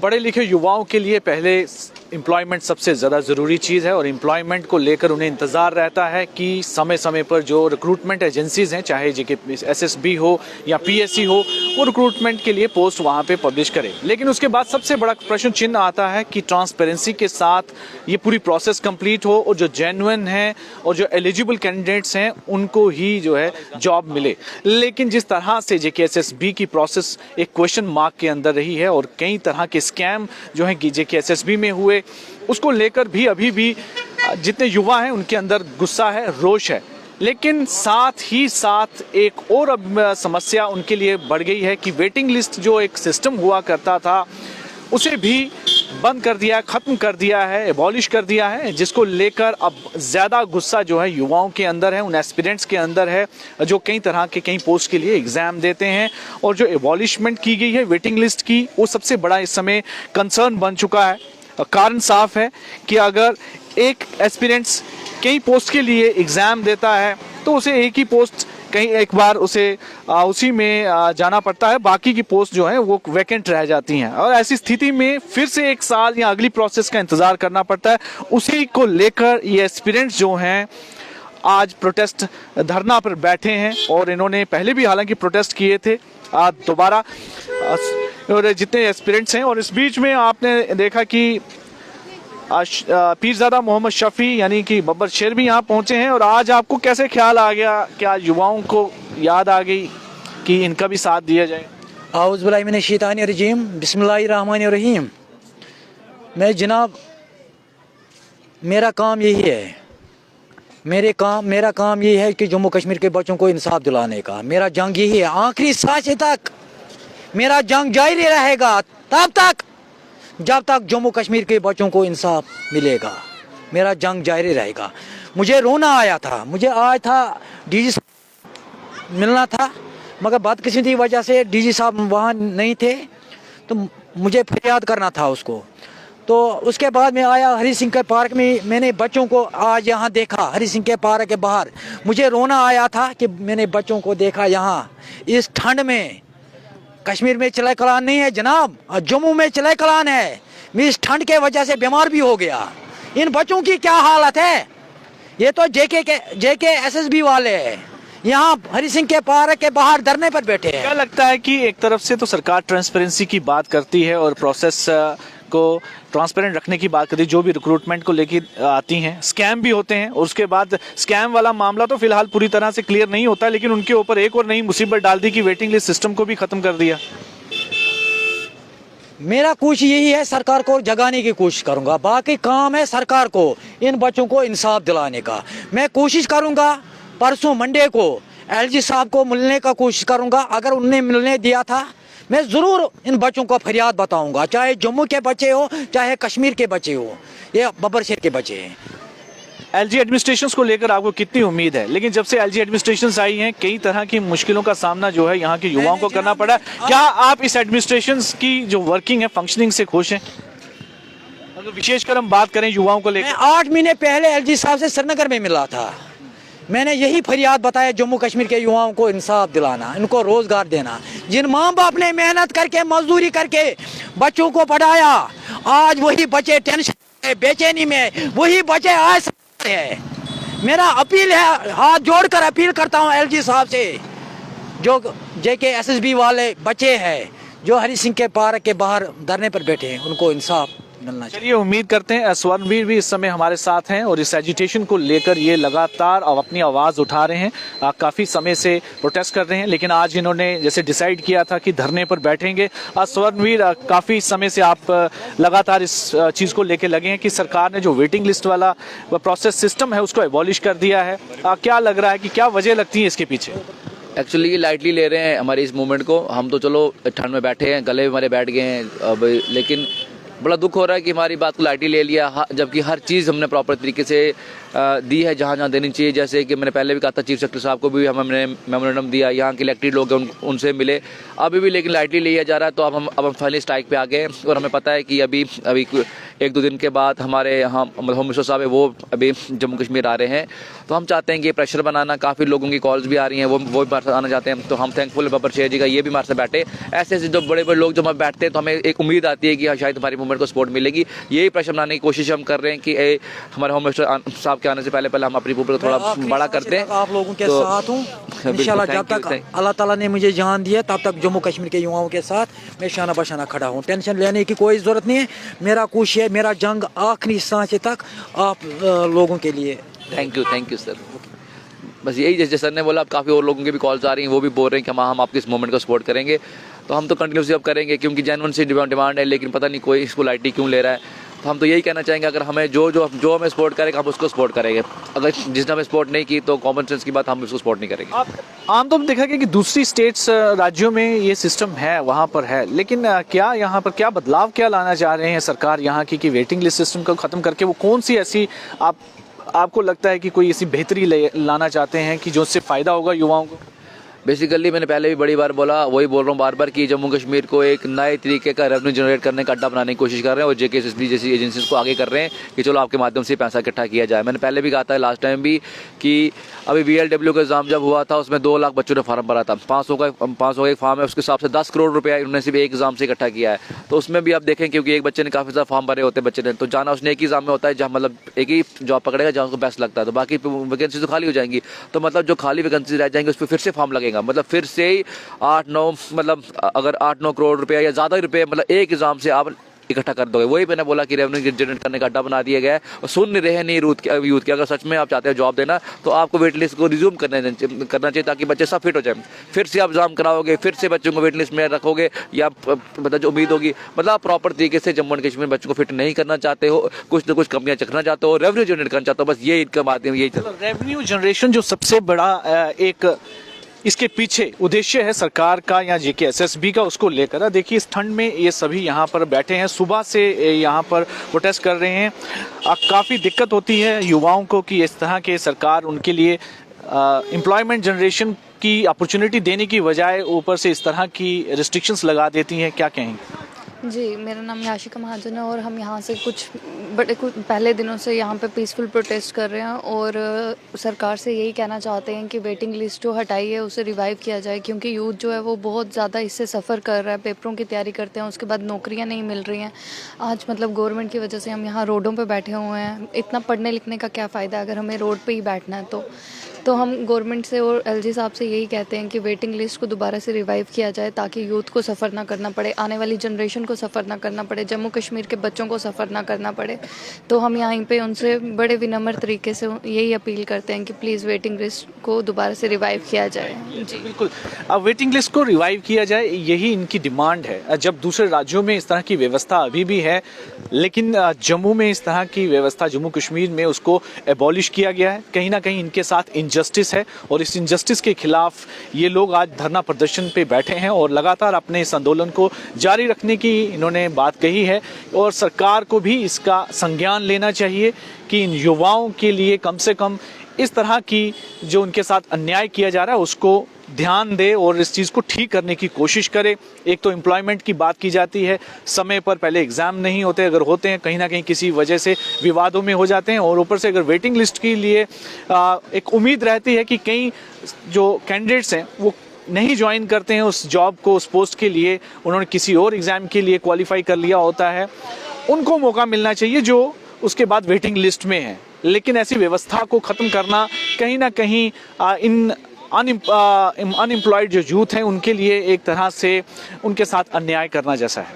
पढ़े लिखे युवाओं के लिए पहले एम्प्लॉयमेंट सबसे ज़्यादा ज़रूरी चीज़ है और एम्प्लॉयमेंट को लेकर उन्हें इंतज़ार रहता है कि समय समय पर जो रिक्रूटमेंट एजेंसीज़ हैं, चाहे जेके एसएसबी हो या पीएससी हो, वो रिक्रूटमेंट के लिए पोस्ट वहाँ पे पब्लिश करे। लेकिन उसके बाद सबसे बड़ा प्रश्न चिन्ह आता है कि ट्रांसपेरेंसी के साथ ये पूरी प्रोसेस कंप्लीट हो और जो जेन्युइन हैं और जो एलिजिबल कैंडिडेट्स हैं उनको ही जो है जॉब मिले। लेकिन जिस तरह से जेकेएसएसबी की प्रोसेस एक क्वेश्चन मार्क के अंदर रही है और कई तरह के स्कैम जो हैं जेकेएसएसबी में हुए, उसको लेकर भी अभी भी जितने युवा हैं उनके अंदर गुस्सा है, रोष है। लेकिन साथ ही साथ एक और अब समस्या उनके लिए बढ़ गई है कि वेटिंग लिस्ट जो एक सिस्टम हुआ करता था उसे भी बंद कर दिया, ख़त्म कर दिया है, एबॉलिश कर दिया है, जिसको लेकर अब ज़्यादा गुस्सा जो है युवाओं के अंदर है, उन एस्पिरेंट्स के अंदर है जो कई तरह के कई पोस्ट के लिए एग्ज़ाम देते हैं। और जो एबॉलिशमेंट की गई है वेटिंग लिस्ट की, वो सबसे बड़ा इस समय कंसर्न बन चुका है। कारण साफ है कि अगर एक एस्पिरेंट्स कई पोस्ट के लिए एग्ज़ाम देता है तो उसे एक ही पोस्ट कहीं एक बार उसे उसी में जाना पड़ता है, बाकी की पोस्ट जो है वो वैकेंट रह जाती हैं और ऐसी स्थिति में फिर से एक साल या अगली प्रोसेस का इंतज़ार करना पड़ता है। उसी को लेकर ये एस्पिरेंट्स जो हैं आज प्रोटेस्ट धरना पर बैठे हैं और इन्होंने पहले भी हालांकि प्रोटेस्ट किए थे, आज दोबारा और जितने एस्पिरेंट्स हैं। और इस बीच में आपने देखा कि पीरज़ादा मोहम्मद शफ़ी यानी कि बब्बर शेर भी यहाँ पहुँचे हैं। और आज आपको कैसे ख्याल आ गया, क्या युवाओं को याद आ गई कि इनका भी साथ दिया जाए? औज़ु बिल्लाहि मिनश शैतानिर रजीम, बिस्मिल्लाहिर रहमानिर रहीम। मैं जनाब, मेरा काम यही है, मेरा काम यही है कि जम्मू कश्मीर के बच्चों को इंसाफ दिलाने का। मेरा जंग यही है, आखिरी सांस तक मेरा जंग जारी रहेगा तब तक जब तक जम्मू कश्मीर के बच्चों को इंसाफ मिलेगा। मेरा जंग जारी रहेगा। मुझे रोना आया था, मुझे आज था डीजी साहब मिलना था, मगर बदकिस्मती की वजह से डीजी साहब वहाँ नहीं थे तो मुझे फरियाद करना था उसको। तो उसके बाद मैं आया हरी सिंह के पार्क में, मैंने बच्चों को आज यहाँ देखा हरी सिंह के पार्क के बाहर। मुझे रोना आया था कि मैंने बच्चों को देखा यहाँ इस ठंड में। कश्मीर में चले कलान नहीं है जनाब, जम्मू में चले कलान है। मैं इस ठंड के वजह से बीमार भी हो गया। इन बच्चों की क्या हालत है? ये तो जेके एसएसबी वाले हैं, यहाँ हरी सिंह के पार्क के बाहर धरने पर बैठे हैं। क्या लगता है कि एक तरफ से तो सरकार ट्रांसपेरेंसी की बात करती है और प्रोसेस को ट्रांसपेरेंट रखने की बात करती है, जो भी रिक्रूटमेंट को लेके आती हैं, स्कैम भी होते हैं और उसके बाद स्कैम वाला मामला तो फिलहाल पूरी तरह से क्लियर नहीं होता, लेकिन उनके ऊपर एक और नई मुसीबत डाल दी कि वेटिंग लिस्ट सिस्टम को भी खत्म कर दिया। मेरा कोशिश यही है, सरकार को जगाने की कोशिश करूंगा। बाकी काम है सरकार को इन बच्चों को इंसाफ दिलाने का। मैं कोशिश करूंगा परसों मंडे को एलजी साहब को मिलने का कोशिश करूंगा। अगर उनने मिलने दिया था मैं ज़रूर इन बच्चों को फरियाद बताऊंगा, चाहे जम्मू के बच्चे हो चाहे कश्मीर के बच्चे हो, ये बब्बर शेर के बच्चे हैं। एलजी एडमिनिस्ट्रेशंस को लेकर आपको कितनी उम्मीद है? लेकिन जब से एलजी एडमिनिस्ट्रेशंस आई हैं कई तरह की मुश्किलों का सामना जो है यहाँ के युवाओं को करना पड़ा। क्या आप इस एडमिनिस्ट्रेशंस की जो वर्किंग है, फंक्शनिंग से खुश हैं? अगर विशेषकर हम बात करें युवाओं को लेकर, 8 महीने पहले एलजी साहब से श्रीनगर में मिला था। मैंने यही फरियाद बताया, जम्मू कश्मीर के युवाओं को इंसाफ दिलाना, इनको रोजगार देना। जिन माँ बाप ने मेहनत करके मजदूरी करके बच्चों को पढ़ाया, आज वही बच्चे टेंशन में, बेचैनी में, वही बच्चे आज है। मेरा अपील है, हाथ जोड़कर अपील करता हूँ एलजी साहब से, जो जेके एसएसबी वाले बच्चे हैं जो हरी सिंह के पार्क के बाहर धरने पर बैठे हैं, उनको इंसाफ मिलना चाहिए। चलिए उम्मीद करते हैं स्वर्णवीर भी इस समय हमारे साथ हैं और इस एजिटेशन को लेकर ये लगातार अब अपनी आवाज़ उठा रहे हैं, काफ़ी समय से प्रोटेस्ट कर रहे हैं, लेकिन आज इन्होंने जैसे डिसाइड किया था कि धरने पर बैठेंगे। स्वर्णवीर, काफ़ी समय से आप लगातार इस चीज़ को लेकर लगे हैं कि सरकार ने जो वेटिंग लिस्ट वाला प्रोसेस सिस्टम है उसको एबॉलिश कर दिया है। क्या लग रहा है कि क्या वजह लगती है इसके पीछे? एक्चुअली ये लाइटली ले रहे हैं हमारी इस मूवमेंट को। हम तो चलो ठंड में बैठे हैं, गले हमारे बैठ गए हैं अब, लेकिन बड़ा दुख हो रहा है कि हमारी बात को लाइटली ले लिया, जबकि हर चीज़ हमने प्रॉपर तरीके से दी है जहाँ जहाँ देनी चाहिए। जैसे कि मैंने पहले भी कहा था, चीफ सेक्रेटरी साहब को भी हमने मेमोरेंडम दिया, यहाँ के इलेक्टेड लोग हैं उनसे मिले, अभी भी लेकिन लाइटली लिया जा रहा है। तो अब हम फाइनली स्ट्राइक पे आ गए हैं और हमें पता है कि अभी 1-2 दिन के बाद हमारे यहाँ होम मिनिस्टर साहब है वो अभी जम्मू कश्मीर आ रहे हैं। तो हम चाहते हैं कि प्रेशर बनाना, काफ़ी लोगों की कॉल्स भी आ रही हैं, वो भी हमारे साथ आना चाहते हैं। तो हम थैंकफुल है बाबर शेर जी का, ये भी हमारे साथ बैठे। ऐसे जो बड़े बड़े लोग जब हम बैठते हैं तो हमें एक उम्मीद आती है कि हाँ शायद हमारी मूवमेंट को सपोर्ट मिलेगी। यही प्रेशर बनाने की कोशिश हम कर रहे हैं कि हमारे होम मिनिस्टर साहब के आने से पहले हम अपनी मूवमेंट को थोड़ा बड़ा करते हैं। आप लोगों के साथ हूँ इंशाल्लाह, जब तक अल्लाह ताला ने मुझे जान दिया तब तक जम्मू कश्मीर के युवाओं के साथ मैं शाना बशाना खड़ा हूँ। टेंशन लेने की कोई ज़रूरत नहीं है। मेरा कोशिश है, मेरा जंग आखिरी सांस तक आप लोगों के लिए। Thank you sir. बस यही, जैसे सर ने बोला, अब काफ़ी और लोगों की भी कॉल्स आ रही हैं, वो भी बोल रहे हैं कि हम आपके इस मूवमेंट को सपोर्ट करेंगे। तो हम तो कंटिन्यूसली अब करेंगे क्योंकि जेन्युइन सी डिमांड है, लेकिन पता नहीं कोई इसको लाइटली क्यों ले रहा है। तो हम तो यही कहना चाहेंगे, अगर हमें जो हमें सपोर्ट करेगा हम उसको सपोर्ट करेंगे। अगर जिसने हमें सपोर्ट नहीं की तो कॉमन सेंस की बात, हम उसको सपोर्ट नहीं करेंगे। आप आमतौर पर देखा गया कि दूसरी स्टेट्स राज्यों में ये सिस्टम है, वहाँ पर है, लेकिन क्या यहाँ पर क्या बदलाव क्या लाना चाह रहे हैं सरकार यहाँ की कि वेटिंग लिस्ट सिस्टम को ख़त्म करके वो कौन सी ऐसी आपको लगता है कि कोई ऐसी बेहतरी लाना चाहते हैं कि जो उससे फ़ायदा होगा युवाओं को? बेसिकली मैंने पहले भी बड़ी बार बोला, वही बोल रहा हूँ बार बार कि जम्मू कश्मीर को एक नए तरीके का रेवेन्यू जनरेट करने का अड्डा बनाने की कोशिश कर रहे हैं और JKSSB जैसी एजेंसीज को आगे कर रहे हैं कि चलो आपके माध्यम से पैसा इकट्ठा किया जाए। मैंने पहले भी कहा था लास्ट टाइम भी कि अभी VLW का एग्जाम जब हुआ था उसमें 2 लाख बच्चों ने फार्म भरा था। 500 का एक फार्म है, उसके हिसाब से 10 करोड़ रुपया उन्होंने सिर्फ एक एग्जाम से इकट्ठा किया है। तो उसमें भी आप देखें, क्योंकि एक बच्चे ने काफ़ी ज़्यादा फॉर्म भरे होते हैं बच्चे ने, तो जाना उसने एक ही एग्जाम में होता है जहाँ मतलब एक ही जॉब पकड़ेगा जहाँ उसको बेस्ट लगता है, तो बाकी वैकेंसी तो खाली हो जाएंगी। तो मतलब जो खाली वैकेंसी रह जाएंगी उस पर फिर से फॉर्म लगेगा, मतलब फिर से 8-9 मतलब अगर 8-9 करोड़ रुपया या ज़्यादा रुपये मतलब एक एग्जाम से आप इकट्ठा कर दोगे। वही मैंने बोला कि रेवेन्यू जनरेट करने का अड्डा बना दिया गया है और सुन नहीं रहे नहीं यूथ के। अगर सच में आप चाहते हैं जॉब देना तो आपको वेट लिस्ट को रिज्यूम करना चाहिए ताकि बच्चे सब फिट हो जाए। फिर से आप एग्जाम कराओगे, फिर से बच्चों को वेट लिस्ट में रखोगे, या मतलब जो उम्मीद होगी, मतलब आप प्रॉपर तरीके से जम्मू एंड कश्मीर बच्चों को फिट नहीं करना चाहते हो, कुछ ना कुछ कमियां चखना चाहते हो, रेवेन्यू जनरेट करना चाहते हो। बस ये इनका माध्यम यही चल। रेवेन्यू जनरेशन जो सबसे बड़ा एक इसके पीछे उद्देश्य है सरकार का या JKSSB का, उसको लेकर देखिए इस ठंड में ये सभी यहाँ पर बैठे हैं, सुबह से यहाँ पर प्रोटेस्ट कर रहे हैं। काफ़ी दिक्कत होती है युवाओं को कि इस तरह के सरकार उनके लिए एम्प्लॉयमेंट जनरेशन की अपॉर्चुनिटी देने की बजाय ऊपर से इस तरह की रिस्ट्रिक्शंस लगा देती हैं। क्या कहेंगे? जी, मेरा नाम याशिका महाजन है और हम यहाँ से कुछ पहले दिनों से यहाँ पे पीसफुल प्रोटेस्ट कर रहे हैं और सरकार से यही कहना चाहते हैं कि वेटिंग लिस्ट जो हटाई है उसे रिवाइव किया जाए, क्योंकि यूथ जो है वो बहुत ज़्यादा इससे सफ़र कर रहा है। पेपरों की तैयारी करते हैं, उसके बाद नौकरियाँ नहीं मिल रही हैं। आज मतलब गवर्नमेंट की वजह से हम यहाँ रोडों पर बैठे हुए हैं। इतना पढ़ने लिखने का क्या फ़ायदा अगर हमें रोड पर ही बैठना है। तो हम गवर्नमेंट से और LG साहब से यही कहते हैं कि वेटिंग लिस्ट को दोबारा से रिवाइव किया जाए ताकि यूथ को सफ़र ना करना पड़े, आने वाली जनरेशन को सफ़र ना करना पड़े, जम्मू कश्मीर के बच्चों को सफ़र ना करना पड़े। तो हम यहाँ पे उनसे बड़े विनम्र तरीके से यही अपील करते हैं कि प्लीज़ वेटिंग लिस्ट को दोबारा से रिवाइव किया जाए। जी बिल्कुल, अब वेटिंग लिस्ट को रिवाइव किया जाए, यही इनकी डिमांड है। जब दूसरे राज्यों में इस तरह की व्यवस्था अभी भी है, लेकिन जम्मू में इस तरह की व्यवस्था, जम्मू कश्मीर में उसको एबॉलिश किया गया है। कहीं ना कहीं इनके साथ इनजस्टिस है और इस इनजस्टिस के खिलाफ ये लोग आज धरना प्रदर्शन पे बैठे हैं और लगातार अपने इस आंदोलन को जारी रखने की इन्होंने बात कही है। और सरकार को भी इसका संज्ञान लेना चाहिए कि इन युवाओं के लिए कम से कम इस तरह की जो उनके साथ अन्याय किया जा रहा है उसको ध्यान दे और इस चीज़ को ठीक करने की कोशिश करे। एक तो एम्प्लॉयमेंट की बात की जाती है, समय पर पहले एग्ज़ाम नहीं होते, अगर होते हैं कहीं ना कहीं किसी वजह से विवादों में हो जाते हैं, और ऊपर से अगर वेटिंग लिस्ट के लिए एक उम्मीद रहती है कि कई जो कैंडिडेट्स हैं वो नहीं ज्वाइन करते हैं उस जॉब को, उस पोस्ट के लिए, उन्होंने किसी और एग्ज़ाम के लिए क्वालिफाई कर लिया होता है, उनको मौका मिलना चाहिए जो उसके बाद वेटिंग लिस्ट में है। लेकिन ऐसी व्यवस्था को ख़त्म करना कहीं ना कहीं इन अनएम्प्लॉयड जो यूथ हैं उनके लिए एक तरह से उनके साथ अन्याय करना जैसा है।